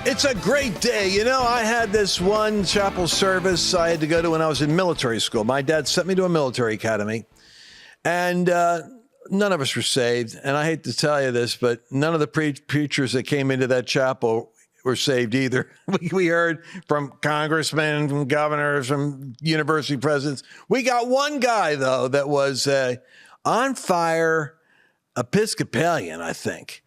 It's a great day. You know, I had this one chapel service I had to go to when I was in military school. My dad sent me to a military academy, and none of us were saved. And I hate to tell you this, but none of the preachers that came into that chapel were saved either. We heard from congressmen, from governors, from university presidents. We got one guy, though, that was on fire Episcopalian, I think,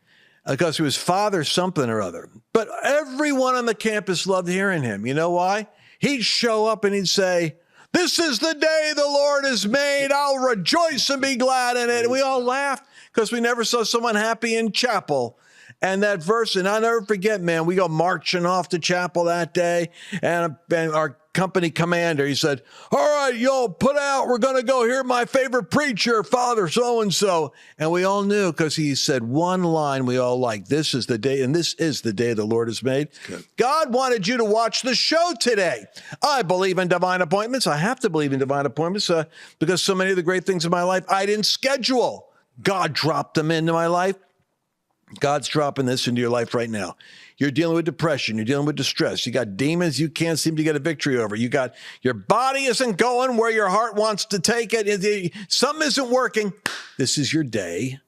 because he was father something or other. But everyone on the campus loved hearing him. You know why? He'd show up and he'd say, "This is the day the Lord has made. I'll rejoice and be glad in it." And we all laughed because we never saw someone happy in chapel. And that verse, and I'll never forget, man, we go marching off to chapel that day, and our company commander, he said, "All right, y'all put out. We're going to go hear my favorite preacher, Father so-and-so." And we all knew because he said one line we all liked. This is the day, and this is the day the Lord has made. Good. God wanted you to watch the show today. I believe in divine appointments. I have to believe in divine appointments because so many of the great things in my life I didn't schedule. God dropped them into my life. God's dropping this into your life right now. You're dealing with depression. You're dealing with distress. You got demons you can't seem to get a victory over. You got your body isn't going where your heart wants to take it. Something isn't working. This is your day,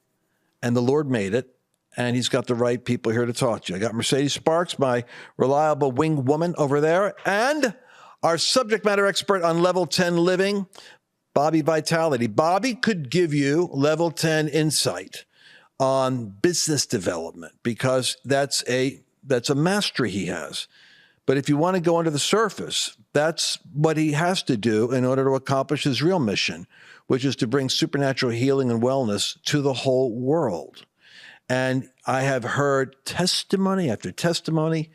and the Lord made it, and he's got the right people here to talk to you. I got Mercedes Sparks, my reliable winged woman over there, and our subject matter expert on Level 10 Living, Bobby Vitality. Bobby could give you Level 10 insight on business development because that's a mastery he has. But if you want to go under the surface, that's what he has to do in order to accomplish his real mission, which is to bring supernatural healing and wellness to the whole world. And I have heard testimony after testimony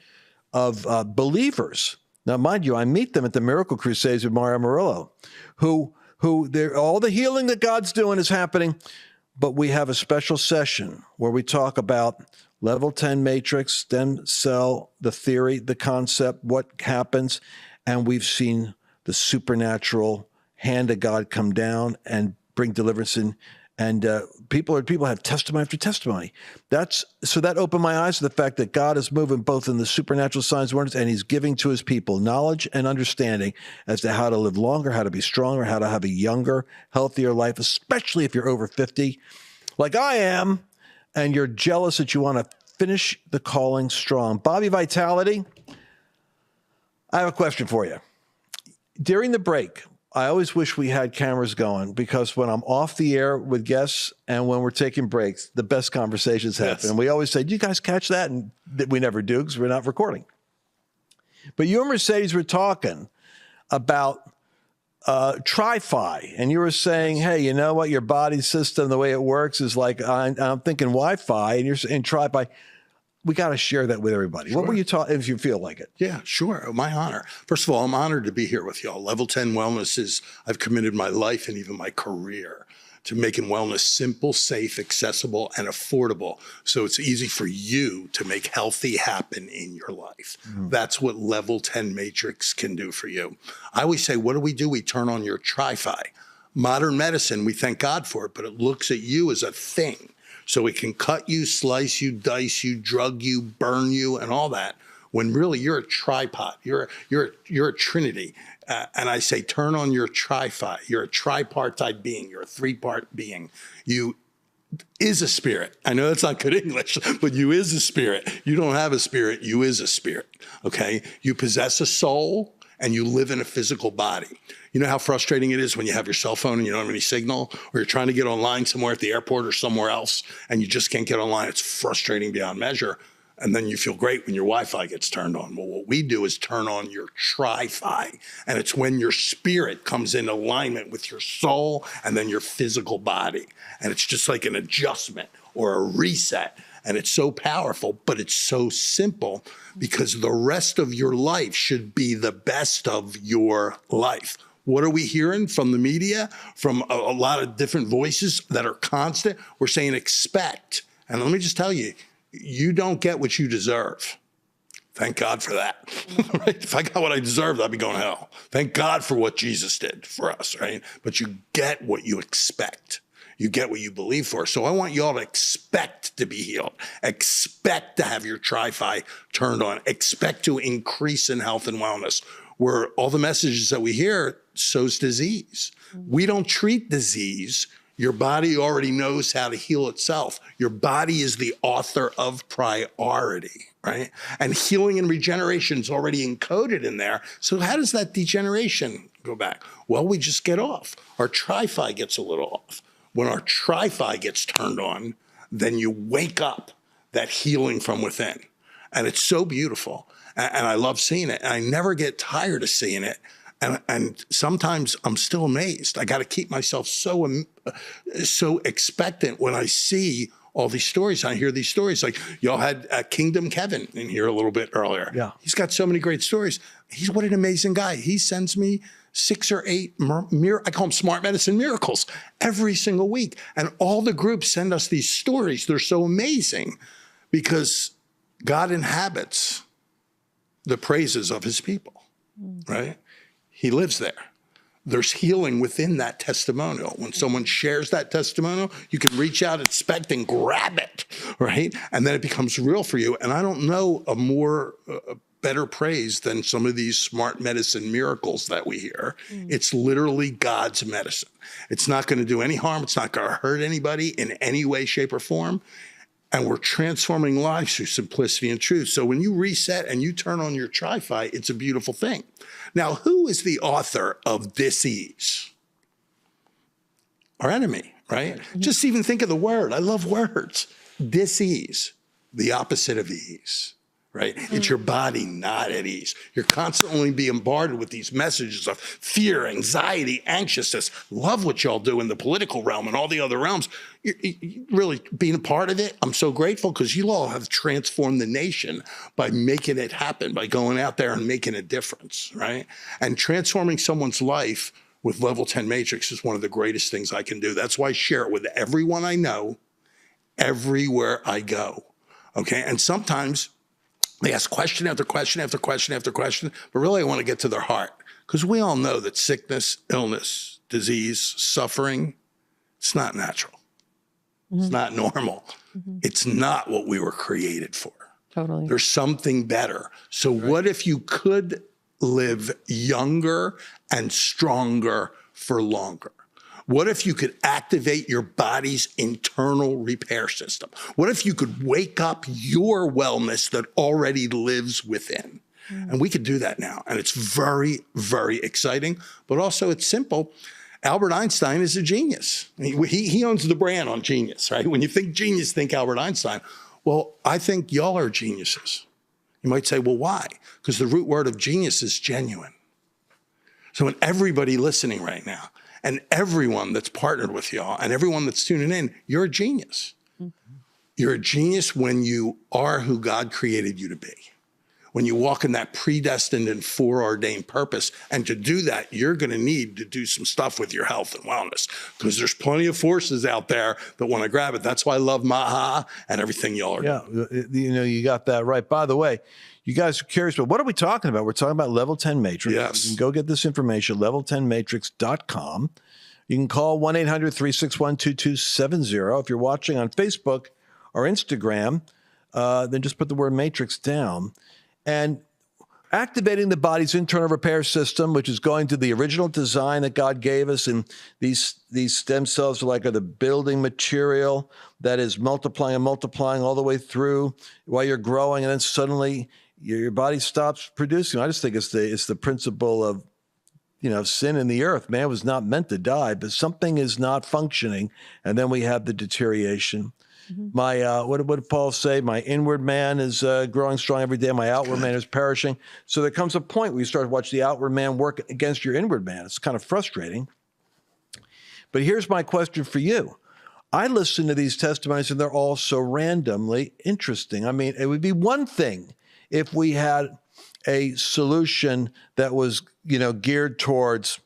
of believers. Now, mind you, I meet them at the Miracle Crusades with Mario Murillo, who all the healing that God's doing is happening. But we have a special session where we talk about Level 10 matrix, stem cell, the theory, the concept, what happens. And we've seen the supernatural hand of God come down and bring deliverance in. And people have testimony after testimony. So that opened my eyes to the fact that God is moving both in the supernatural signs and wonders, and he's giving to his people knowledge and understanding as to how to live longer, how to be stronger, how to have a younger, healthier life, especially if you're over 50, like I am, and you're jealous that you want to finish the calling strong. Bobby Vitality, I have a question for you. During the break, I always wish we had cameras going because when I'm off the air with guests and when we're taking breaks, the best conversations happen. Yes. And we always say, "Do you guys catch that?" And we never do because we're not recording. But you and Mercedes were talking about Tri-Fi, and you were saying, "Hey, you know what? Your body system, the way it works is like, I'm thinking Wi-Fi, and you're saying Tri-Fi." We got to share that with everybody. Sure. What were you talking, if you feel like it? Yeah, sure. My honor. First of all, I'm honored to be here with y'all. Level 10 Wellness is, I've committed my life and even my career to making wellness simple, safe, accessible, and affordable. So it's easy for you to make healthy happen in your life. That's what Level 10 Matrix can do for you. I always say, what do? We turn on your Tri-Fi. Modern medicine, we thank God for it, but it looks at you as a thing. So it can cut you, slice you, dice you, drug you, burn you, and all that. When really you're a tripod, you're a trinity. And I say, turn on your Tri-Fi. You're a tripartite being. You're a three-part being. You is a spirit. I know that's not good English, but you is a spirit. You don't have a spirit. You is a spirit. Okay. You possess a soul and you live in a physical body. You know how frustrating it is when you have your cell phone and you don't have any signal, or you're trying to get online somewhere at the airport or somewhere else and you just can't get online. It's frustrating beyond measure. And then you feel great when your Wi-Fi gets turned on. Well, what we do is turn on your Tri-Fi. And it's when your spirit comes in alignment with your soul and then your physical body. And it's just like an adjustment or a reset. And it's so powerful, but it's so simple because the rest of your life should be the best of your life. What are we hearing from the media, from a lot of different voices that are constant? We're saying expect. And let me just tell you, you don't get what you deserve. Thank God for that. Right? If I got what I deserved, I'd be going to hell. Thank God for what Jesus did for us, right? But you get what you expect. You get what you believe for. So I want y'all to expect to be healed. Expect to have your Tri-Fi turned on. Expect to increase in health and wellness. Where all the messages that we hear sows disease. We don't treat disease. Your body already knows how to heal itself. Your body is the author of priority, right? And healing and regeneration is already encoded in there. So how does that degeneration go back? Well, we just get off. Our Tri-Fi gets a little off. When our Tri-Fi gets turned on, then you wake up that healing from within. And it's so beautiful. And I love seeing it. And I never get tired of seeing it. And sometimes I'm still amazed. I got to keep myself so expectant when I see all these stories. I hear these stories. Like y'all had Kingdom Kevin in here a little bit earlier. Yeah. He's got so many great stories. What an amazing guy. He sends me 6 or 8, I call them smart medicine miracles every single week. And all the groups send us these stories. They're so amazing because God inhabits the praises of his people, right? He lives there. There's healing within that testimonial. When someone shares that testimonial, you can reach out, expect, and grab it, right? And then it becomes real for you. And I don't know a more better praise than some of these smart medicine miracles that we hear. It's literally God's medicine. It's not going to do any harm. It's not going to hurt anybody in any way, shape, or form. And we're transforming lives through simplicity and truth. So when you reset and you turn on your Tri-Fi, it's a beautiful thing. Now, who is the author of dis-ease? Our enemy, right? Just even think of the word. I love words. Dis-ease, the opposite of ease, right? It's your body not at ease. You're constantly being bombarded with these messages of fear, anxiety, anxiousness. Love what y'all do in the political realm and all the other realms. You really being a part of it, I'm so grateful because you all have transformed the nation by making it happen, by going out there and making a difference, right? And transforming someone's life with Level 10 Matrix is one of the greatest things I can do. That's why I share it with everyone I know, everywhere I go, okay? And sometimes they ask question after question after question after question, but really I want to get to their heart because we all know that sickness, illness, disease, suffering, it's not natural. It's not normal. It's not what we were created for. Totally. There's something better. So what if you could live younger and stronger for longer? What if you could activate your body's internal repair system? What if you could wake up your wellness that already lives within? And we could do that now. And it's very, very exciting, but also it's simple. Albert Einstein is a genius. He owns the brand on genius, right? When you think genius, think Albert Einstein. Well, I think y'all are geniuses. You might say, well, why? Because the root word of genius is genuine. So when everybody listening right now, and everyone that's partnered with y'all, and everyone that's tuning in, you're a genius. You're a genius when you are who God created you to be. When you walk in that predestined and foreordained purpose. And to do that, you're going to need to do some stuff with your health and wellness because there's plenty of forces out there that want to grab it. That's why I love Maha and everything y'all are doing. Yeah, you know, you got that right. By the way, you guys are curious, but what are we talking about? We're talking about Level 10 Matrix. Yes. You can go get this information, level10matrix.com. You can call 1-800-361-2270. If you're watching on Facebook or Instagram, then just put the word matrix down. And activating the body's internal repair system, which is going to the original design that God gave us. And these stem cells are the building material that is multiplying and multiplying all the way through while you're growing. And then suddenly your body stops producing. I just think it's the principle of, sin in the earth. Man was not meant to die, but something is not functioning. And then we have the deterioration. My, what did Paul say? My inward man is growing strong every day. My outward man is perishing. So there comes a point where you start to watch the outward man work against your inward man. It's kind of frustrating. But here's my question for you. I listen to these testimonies and they're all so randomly interesting. I mean, it would be one thing if we had a solution that was, geared towards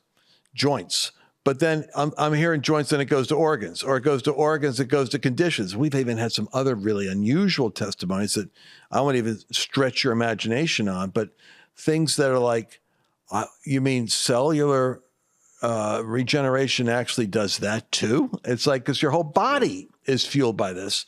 joints. But then I'm hearing joints, then it goes to organs, or it goes to organs, it goes to conditions. We've even had some other really unusual testimonies that I won't even stretch your imagination on, but things that are like, you mean cellular regeneration actually does that too. It's like, because your whole body is fueled by this.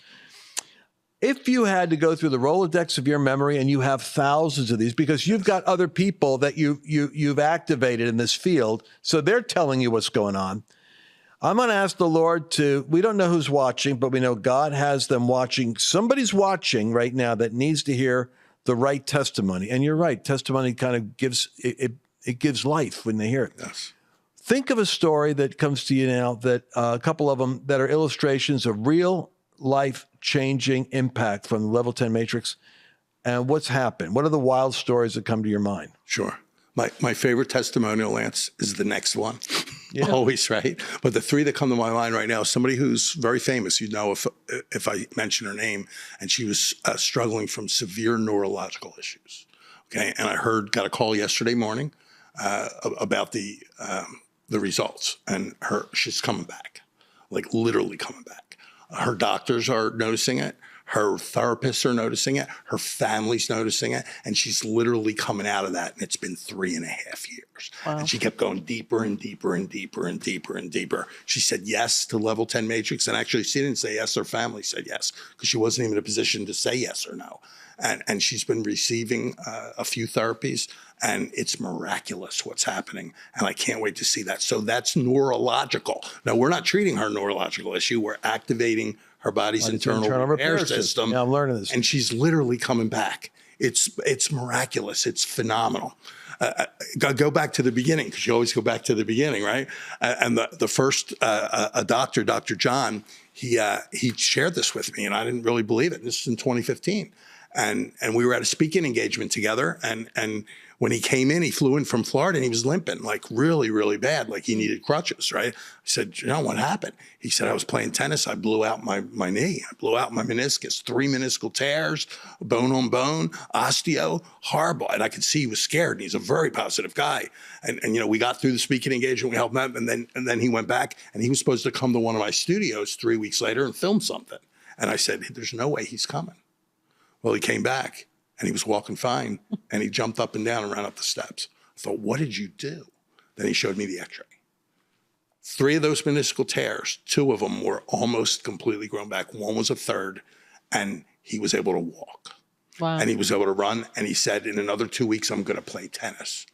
If you had to go through the Rolodex of your memory, and you have thousands of these because you've got other people that you've activated in this field, so they're telling you what's going on. I'm going to ask the Lord to, we don't know who's watching, but we know God has them watching. Somebody's watching right now that needs to hear the right testimony. And you're right. Testimony kind of gives, it gives life when they hear it. Yes. Think of a story that comes to you now, that a couple of them that are illustrations of real life changing impact from the Level 10 Matrix. And what's happened? What are the wild stories that come to your mind? Sure. My favorite testimonial, Lance, is the next one. Yeah. Always, right? But the three that come to my mind right now, somebody who's very famous, you know, if I mention her name, and she was struggling from severe neurological issues. Okay. And I got a call yesterday morning about the results, and she's coming back, like literally coming back. Her doctors are noticing it. Her therapists are noticing it. Her family's noticing it. And she's literally coming out of that. And it's been 3.5 years. Wow. And she kept going deeper and deeper and deeper and deeper and deeper. She said yes to Level 10 Matrix. And actually, she didn't say yes. Her family said yes, because she wasn't even in a position to say yes or no. And she's been receiving a few therapies. And it's miraculous what's happening. And I can't wait to see that. So that's neurological. Now, we're not treating her neurological issue. We're activating her body's internal repair system. Yeah, I'm learning this. And she's literally coming back. It's miraculous. It's phenomenal. Go back to the beginning, because you always go back to the beginning, right? And the first doctor, Dr. John, he shared this with me, and I didn't really believe it. This is in 2015. And we were at a speaking engagement together, and when he came in, he flew in from Florida, and he was limping, like really, really bad, like he needed crutches, right? I said, what happened? He said, I was playing tennis. I blew out my knee. I blew out my meniscus, 3 meniscal tears, bone on bone, osteo, horrible. And I could see he was scared, and he's a very positive guy. And we got through the speaking engagement, we helped him out, and then he went back, and he was supposed to come to one of my studios 3 weeks later and film something. And I said, there's no way he's coming. Well, he came back, and he was walking fine, and he jumped up and down and ran up the steps. I thought, what did you do? Then he showed me the x-ray. 3 of those meniscal tears, 2 of them were almost completely grown back. 1 was a third, and he was able to walk. Wow. And he was able to run, and he said, in another 2 weeks, I'm going to play tennis.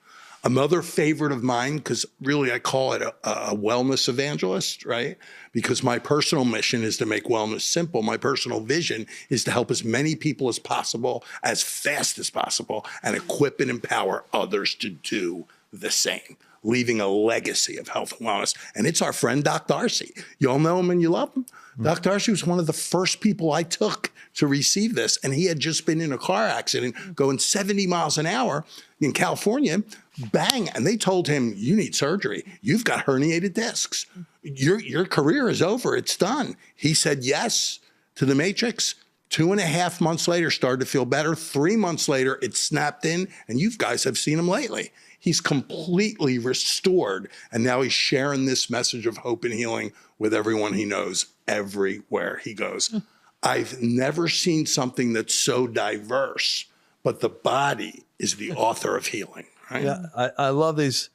Another favorite of mine, because really I call it a wellness evangelist, right? Because my personal mission is to make wellness simple. My personal vision is to help as many people as possible, as fast as possible, and equip and empower others to do the same, leaving a legacy of health and wellness. And it's our friend, Doc Darcy. You all know him and you love him. Mm-hmm. Doc Darcy was one of the first people I took to receive this. And he had just been in a car accident going 70 miles an hour in California, bang. And they told him, you need surgery. You've got herniated discs. Your career is over. It's done. He said yes to the Matrix. 2.5 months later, started to feel better. 3 months later, it snapped in. And you guys have seen him lately. He's completely restored. And now he's sharing this message of hope and healing with everyone he knows everywhere he goes. I've never seen something that's so diverse, but the body is the author of healing. Right? Yeah, I love these.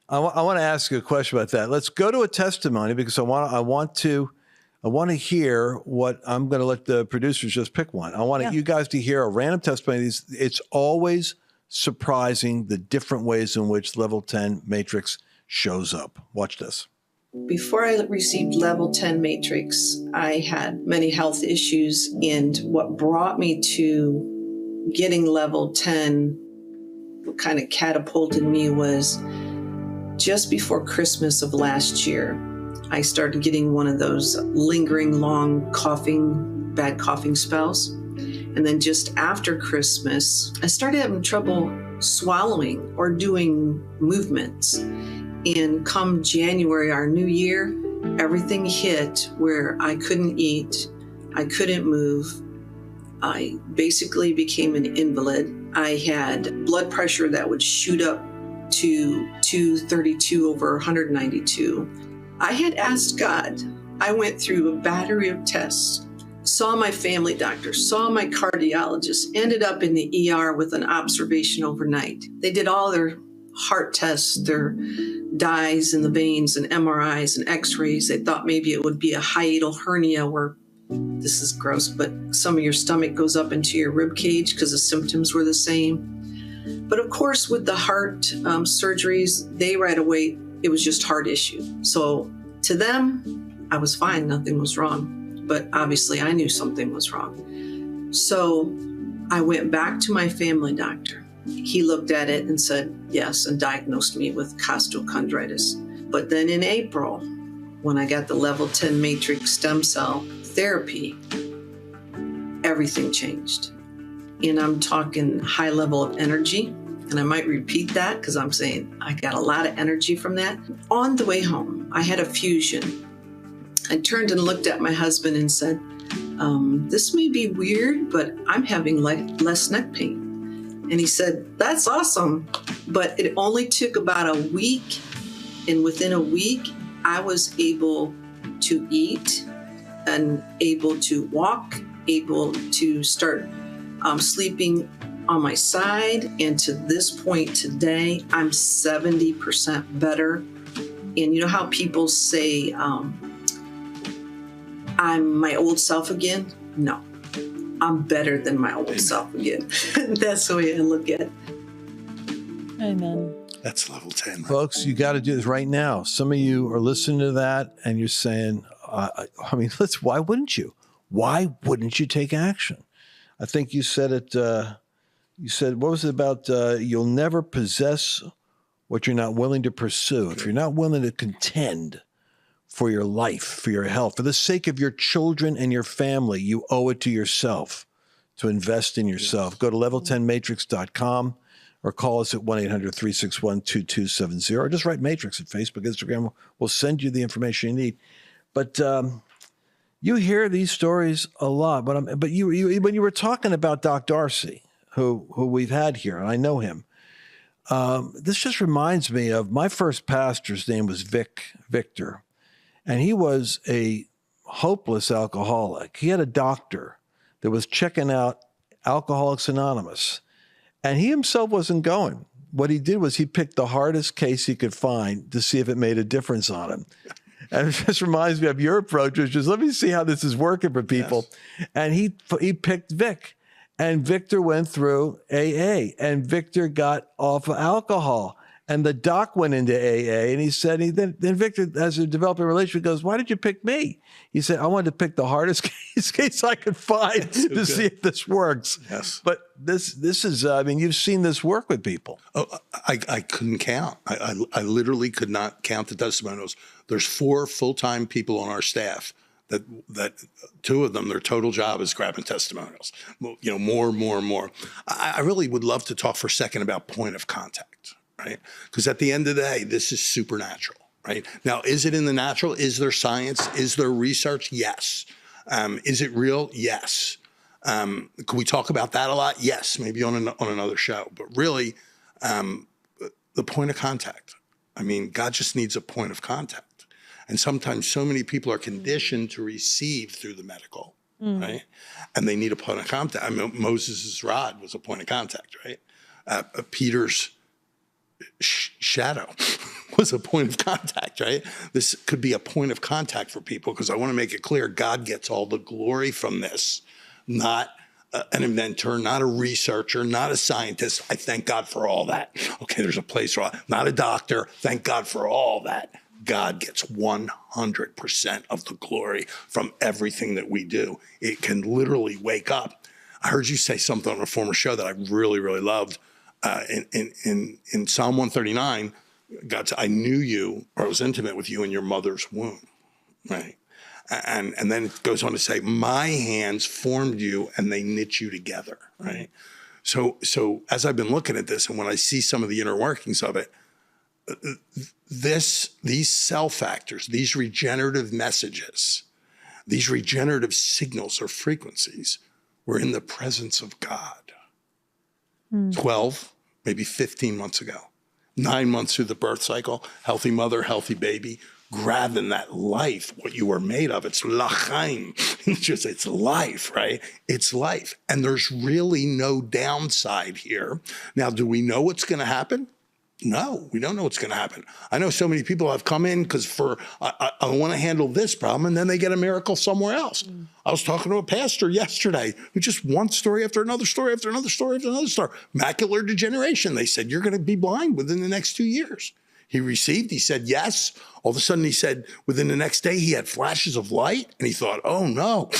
I want to ask you a question about that. Let's go to a testimony, because I want to hear what I'm going to let the producers just pick one. I want you guys to hear a random testimony. It's always surprising the different ways in which Level 10 Matrix shows up. Watch this. Before I received Level 10 Matrix, I had many health issues, and what brought me to getting Level 10, what kind of catapulted me, was just before Christmas of last year, I started getting one of those lingering long bad coughing spells. And then just after Christmas, I started having trouble swallowing or doing movements. And come January, our new year, everything hit where I couldn't eat, I couldn't move. I basically became an invalid. I had blood pressure that would shoot up to 232 over 192. I had asked God. I went through a battery of tests, saw my family doctor, saw my cardiologist, ended up in the ER with an observation overnight. They did all their heart tests, their dyes in the veins and MRIs and x-rays. They thought maybe it would be a hiatal hernia where, this is gross, but some of your stomach goes up into your rib cage because the symptoms were the same. But of course, with the heart surgeries, they right away, it was just heart issue. So to them, I was fine, nothing was wrong. But obviously I knew something was wrong. So I went back to my family doctor. He looked at it and said yes, and diagnosed me with costochondritis. But then in April, when I got the level 10 matrix stem cell therapy, everything changed. And I'm talking high level of energy. And I might repeat that because I'm saying I got a lot of energy from that. On the way home, I had a fusion. I turned and looked at my husband and said, this may be weird, but I'm having less neck pain. And he said, that's awesome. But it only took about a week. And within a week, I was able to eat and able to walk, able to start sleeping on my side. And to this point today, I'm 70% better. And you know how people say, I'm my old self again? No, I'm better than my old self again. That's the way I look at it. Amen. That's level 10. Right? Folks, you got to do this right now. Some of you are listening to that and you're saying, why wouldn't you? Why wouldn't you take action? I think you said it, what was it about? You'll never possess what you're not willing to pursue. If you're not willing to contend for your life, for your health, for the sake of your children and your family, you owe it to yourself to invest in yourself. Yes. Go to level10matrix.com or call us at 1-800-361-2270 or just write Matrix at Facebook, Instagram. We'll send you the information you need. But you hear these stories a lot. But you when you were talking about Doc Darcy, who we've had here, and I know him, this just reminds me of my first pastor's name was Victor. And he was a hopeless alcoholic. He had a doctor that was checking out Alcoholics Anonymous, and he himself wasn't going. What he did was he picked the hardest case he could find to see if it made a difference on him. And it just reminds me of your approach, which is, let me see how this is working for people. Yes. And he picked Vic, and Victor went through AA, and Victor got off of alcohol. And the doc went into AA, and he said, then Victor, as a developing relationship, goes, why did you pick me? He said, I wanted to pick the hardest case I could find to see if this works. Yes. But this is, you've seen this work with people. Oh, I couldn't count. I literally could not count the testimonials. There's 4 full-time people on our staff that 2 of them, their total job is grabbing testimonials. More. I really would love to talk for a second about point of contact. Right? Because at the end of the day, this is supernatural, right? Now, is it in the natural? Is there science? Is there research? Yes. Is it real? Yes. Can we talk about that a lot? Yes, maybe on another show. But really, the point of contact. God just needs a point of contact. And sometimes so many people are conditioned to receive through the medical, right? And they need a point of contact. Moses' rod was a point of contact, right? Peter's shadow was a point of contact, right? This could be a point of contact for people because I want to make it clear God gets all the glory from this, not an inventor, not a researcher, not a scientist. I thank God for all that. Okay, there's a place for all, not a doctor. Thank God for all that. God gets 100% of the glory from everything that we do. It can literally wake up. I heard you say something on a former show that I really, really loved. In Psalm 139, God said, I knew you, or I was intimate with you in your mother's womb, right? And then it goes on to say, my hands formed you and they knit you together, right? So as I've been looking at this and when I see some of the inner workings of it, these cell factors, these regenerative messages, these regenerative signals or frequencies were in the presence of God. 12, maybe 15 months ago, 9 months through the birth cycle, healthy mother, healthy baby, grabbing that life, what you were made of. It's l'chaim. It's life, right? It's life. And there's really no downside here. Now, do we know what's going to happen? No, we don't know what's going to happen. I know so many people have come in because I want to handle this problem, and then they get a miracle somewhere else. I was talking to a pastor yesterday who just one story after another story after another story after another story. Macular degeneration. They said, you're going to be blind within the next 2 years. He said yes. All of a sudden he said within the next day he had flashes of light, and he thought, oh no,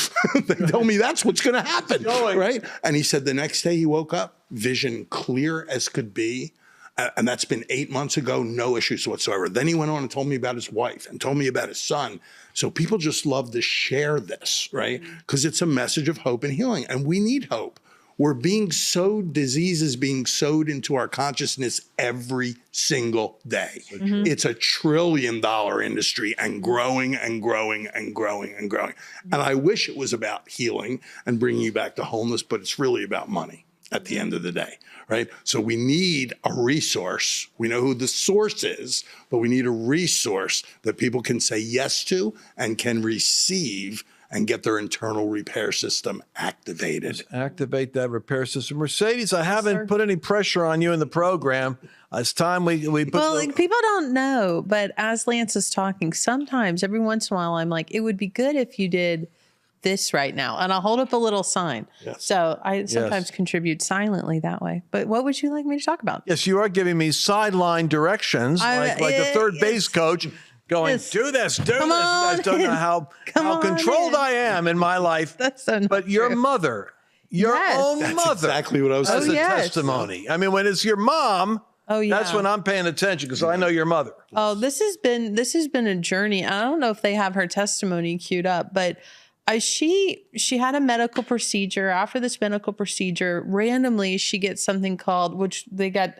they told me that's what's going to happen, right? And he said the next day he woke up, vision clear as could be. And that's been 8 months ago, no issues whatsoever. Then he went on and told me about his wife and told me about his son. So people just love to share this, right? Because it's a message of hope and healing, and we need hope. We're being sowed, disease is being sowed into our consciousness every single day. It's $1 trillion industry and growing and growing and growing and growing. And I wish it was about healing and bringing you back to wholeness, but it's really about money at the end of the day, right? So we need a resource. We know who the source is, but we need a resource that people can say yes to and can receive and get their internal repair system activated. Just activate that repair system. Mercedes, I haven't put any pressure on you in the program. It's time we put people don't know, but as Lance is talking, sometimes every once in a while I'm like, it would be good if you did this right now. And I'll hold up a little sign. Yes. So I sometimes contribute silently that way. But what would you like me to talk about? Yes, you are giving me sideline directions, like the third base coach going, do this, do this. You guys don't know how controlled I am in my life. That's so not But your true. mother, your own That's mother. exactly what I was That's saying. a testimony. I mean, when it's your mom, that's when I'm paying attention because I know your mother. Oh, this has been a journey. I don't know if they have her testimony queued up, but she had a medical procedure. After this medical procedure, randomly she gets something called, which they got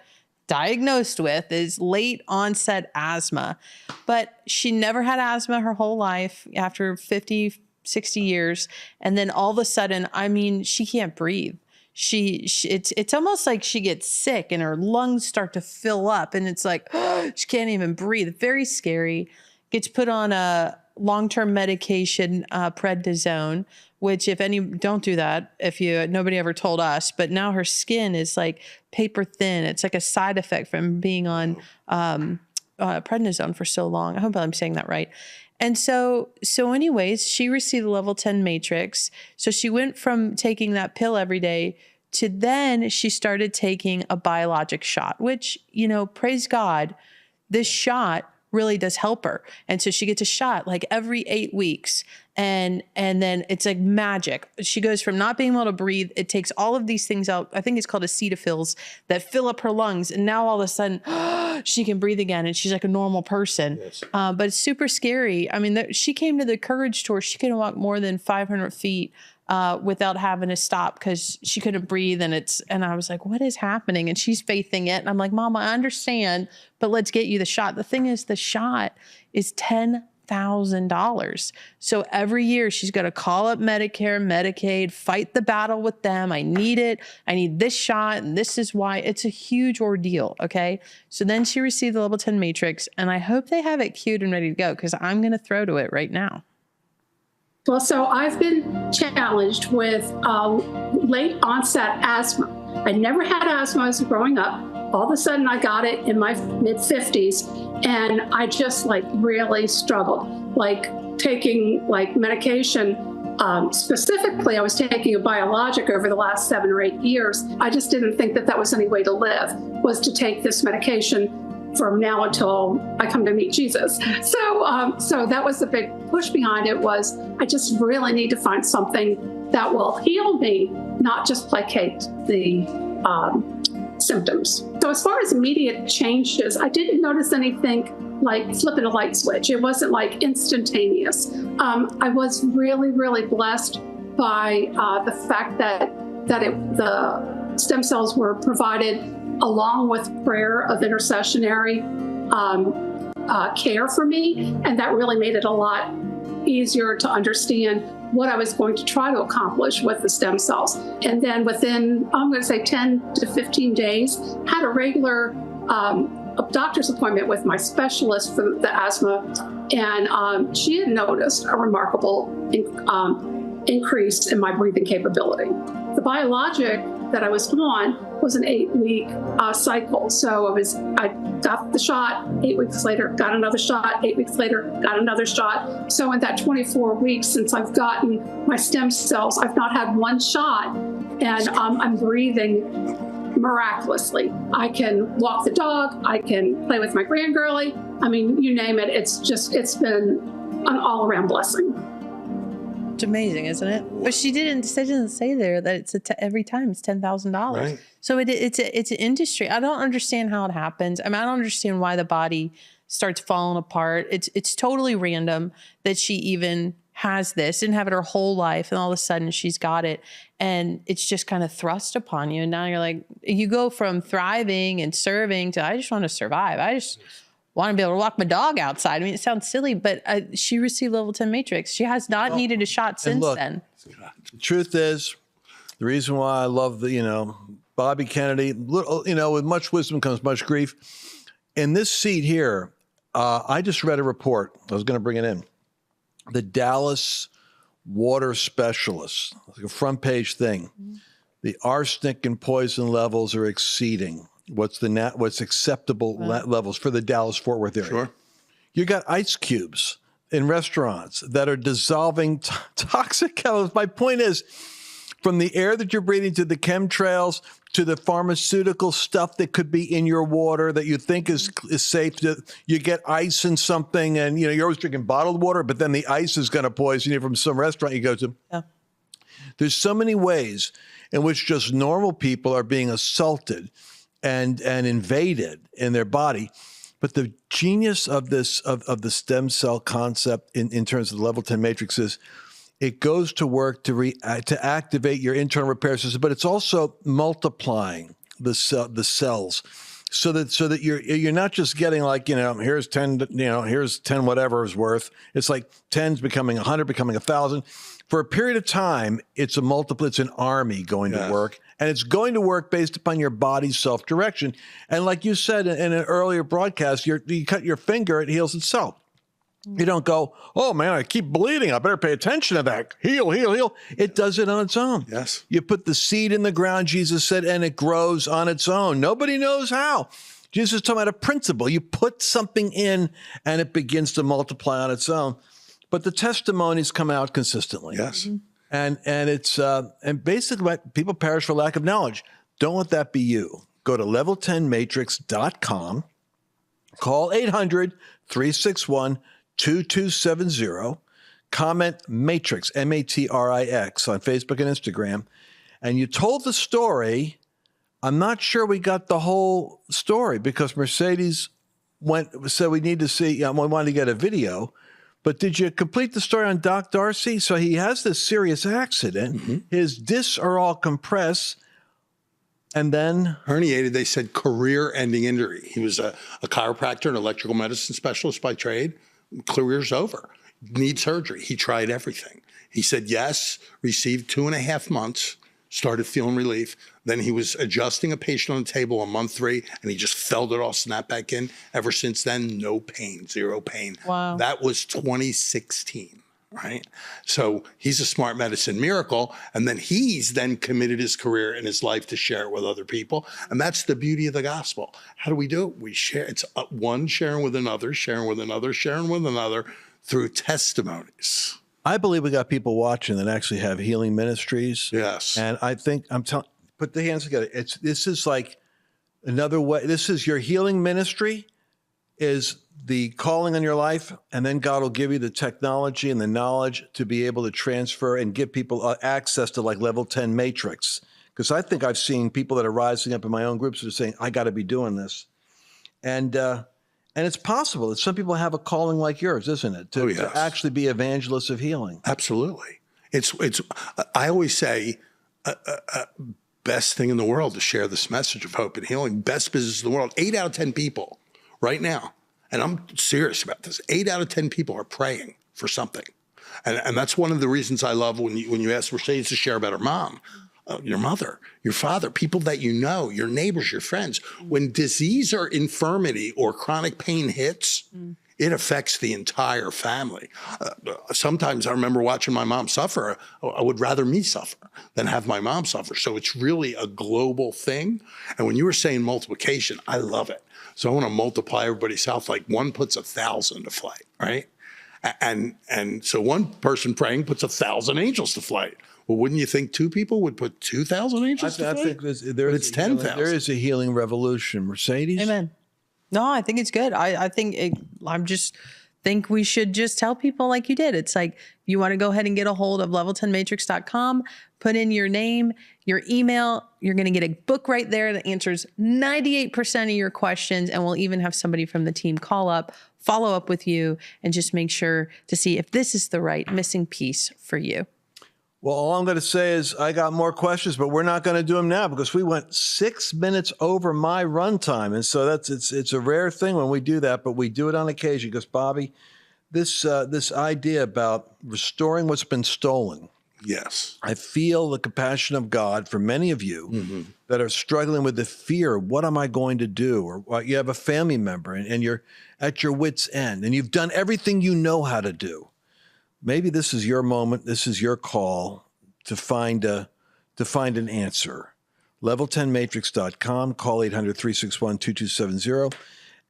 diagnosed with, is late onset asthma. But she never had asthma her whole life after 50, 60 years. And then all of a sudden, I mean, she can't breathe. It's almost like she gets sick and her lungs start to fill up and it's like, she can't even breathe. Very scary. Gets put on a long-term medication, prednisone, which don't do that nobody ever told us, but now her skin is like paper thin. It's like a side effect from being on prednisone for so long. I hope I'm saying that right. And so anyways, she received the level 10 matrix. So she went from taking that pill every day to then she started taking a biologic shot, which, praise God, this shot really does help her. And so she gets a shot like every 8 weeks. And then it's like magic. She goes from not being able to breathe. It takes all of these things out. I think it's called acetophils that fill up her lungs. And now all of a sudden she can breathe again. And she's like a normal person. Yes. But it's super scary. I mean, she came to the Courage Tour. She couldn't walk more than 500 feet without having to stop because she couldn't breathe. And I was like, what is happening? And she's faithing it. And I'm like, Mom, I understand, but let's get you the shot. The thing is, the shot is $10,000. So every year she's got to call up Medicare, Medicaid, fight the battle with them. I need it. I need this shot. And this is why. It's a huge ordeal. Okay. So then she received the level 10 matrix, and I hope they have it queued and ready to go because I'm going to throw to it right now. Well, so I've been challenged with late onset asthma. I never had asthma as growing up. All of a sudden I got it in my mid 50s and I just really struggled, taking medication. Specifically, I was taking a biologic over the last 7 or 8 years. I just didn't think that was any way to live, was to take this medication from now until I come to meet Jesus. So that was the big push behind it, was I just really need to find something that will heal me, not just placate the symptoms. So as far as immediate changes, I didn't notice anything like flipping a light switch. It wasn't instantaneous. I was really, really blessed by the fact that the stem cells were provided along with prayer of intercessionary care for me. And that really made it a lot easier to understand what I was going to try to accomplish with the stem cells. And then within, I'm going to say 10 to 15 days, had a regular doctor's appointment with my specialist for the asthma. And she had noticed a remarkable increase in my breathing capability. The biologic that I was on was an 8-week cycle. So I got the shot, 8 weeks later, got another shot, 8 weeks later, got another shot. So in that 24 weeks since I've gotten my stem cells, I've not had one shot, and I'm breathing miraculously. I can walk the dog, I can play with my grandgirlie. I mean, you name it. It's been an all-around blessing. It's amazing, isn't it? But she didn't say there that it's every time it's $10,000. Right. So it's an industry. I don't understand how it happens. I mean, I don't understand why the body starts falling apart. It's totally random that she even has this, didn't have it her whole life, and all of a sudden she's got it, and it's just kind of thrust upon you. And now you're like, you go from thriving and serving to I just want to survive. I just want to be able to walk my dog outside. I mean, it sounds silly, but she received level 10 matrix. She has not needed a shot since then. The truth is, the reason why I love Bobby Kennedy, with much wisdom comes much grief. In this seat here, I just read a report. I was going to bring it in. The Dallas water specialists, like a front page thing. The arsenic and poison levels are exceeding what's acceptable levels for the Dallas-Fort Worth area. Sure. You got ice cubes in restaurants that are dissolving toxic chemicals. My point is, from the air that you're breathing to the chemtrails to the pharmaceutical stuff that could be in your water that you think is safe. You get ice in something, and you're always drinking bottled water, but then the ice is going to poison you from some restaurant you go to. Yeah. There's so many ways in which just normal people are being assaulted and invaded in their body. But the genius of this of the stem cell concept in terms of the level 10 matrix is it goes to work to activate your internal repair system, but it's also multiplying the cells so that you're not just getting like, here's 10, here's 10 whatever is worth. It's like 10's becoming 100, becoming 1,000. For a period of time, it's an army going to work, and it's going to work based upon your body's self-direction. And like you said in an earlier broadcast, you cut your finger, it heals itself. You don't go, oh man, I keep bleeding. I better pay attention to that. Heal, heal, heal. It does it on its own. Yes. You put the seed in the ground, Jesus said, and it grows on its own. Nobody knows how. Jesus is talking about a principle. You put something in and it begins to multiply on its own. But the testimonies come out consistently. Yes. And it's and basically people perish for lack of knowledge. Don't let that be you. Go to level10matrix.com. Call 800-361-2270, comment Matrix, Matrix, on Facebook and Instagram, and you told the story. I'm not sure we got the whole story because Mercedes said we need to see, we wanted to get a video, but did you complete the story on Doc Darcy? So he has this serious accident. Mm-hmm. His discs are all compressed. And then? Herniated, they said career-ending injury. He was a chiropractor, an electrical medicine specialist by trade. Career's over. Need surgery. He tried everything. He said yes, received 2.5 months, started feeling relief. Then he was adjusting a patient on the table on month 3, and he just felt it all snap back in. Ever since then, no pain, 0 pain. Wow. That was 2016. Right. So he's a smart medicine miracle. And then he's committed his career and his life to share it with other people. And that's the beauty of the gospel. How do we do it? We share. It's one sharing with another, sharing with another, sharing with another through testimonies. I believe we got people watching that actually have healing ministries. Yes. And I think put the hands together. This is like another way. This is your healing ministry is the calling on your life, and then God will give you the technology and the knowledge to be able to transfer and give people access to like level 10 matrix. Because I think I've seen people that are rising up in my own groups that are saying, I got to be doing this. And it's possible that some people have a calling like yours, isn't it? To actually be evangelists of healing. Absolutely. It's. I always say, best thing in the world to share this message of hope and healing. Best business in the world. 8 out of 10 people right now. And I'm serious about this. 8 out of 10 people are praying for something. And that's one of the reasons I love when you ask Mercedes to share about her mom, your mother, your father, people that you know, your neighbors, your friends. When disease or infirmity or chronic pain hits, It affects the entire family. Sometimes I remember watching my mom suffer. I would rather me suffer than have my mom suffer. So it's really a global thing. And when you were saying multiplication, I love it. So I want to multiply everybody's health. Like one puts 1,000 to flight, right? And so one person praying puts 1,000 angels to flight. Well, wouldn't you think two people would put 2,000 angels to flight? I think It's 10,000. There is a healing revolution. Mercedes? Amen. No, I think it's good. I think we should just tell people like you did. It's like, you want to go ahead and get a hold of level10matrix.com, put in your name, your email. You're going to get a book right there that answers 98% of your questions. And we'll even have somebody from the team call up, follow up with you, and just make sure to see if this is the right missing piece for you. Well, all I'm going to say is I got more questions, but we're not going to do them now because we went 6 minutes over my runtime. And so it's a rare thing when we do that, but we do it on occasion because, Bobby, this idea about restoring what's been stolen. Yes. I feel the compassion of God for many of you that are struggling with the fear. What am I going to do? Or you have a family member and you're at your wit's end and you've done everything you know how to do. Maybe this is your moment. This is your call to find an answer. Level10matrix.com, call 800-361-2270.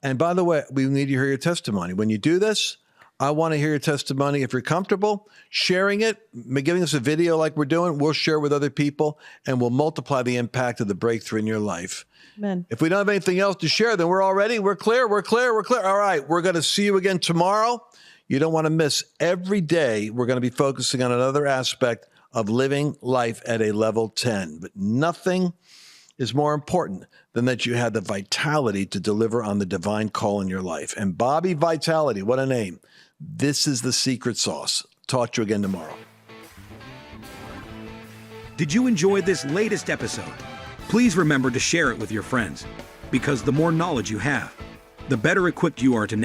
And by the way, we need to hear your testimony. When you do this, I want to hear your testimony. If you're comfortable sharing it, giving us a video like we're doing, we'll share with other people and we'll multiply the impact of the breakthrough in your life. Amen. If we don't have anything else to share, then we're clear. All right, we're going to see you again tomorrow. You don't want to miss. Every day, we're going to be focusing on another aspect of living life at a level 10. But nothing is more important than that you have the vitality to deliver on the divine call in your life. And Bobby Vitality, what a name. This is the secret sauce. Talk to you again tomorrow. Did you enjoy this latest episode? Please remember to share it with your friends, because the more knowledge you have, the better equipped you are to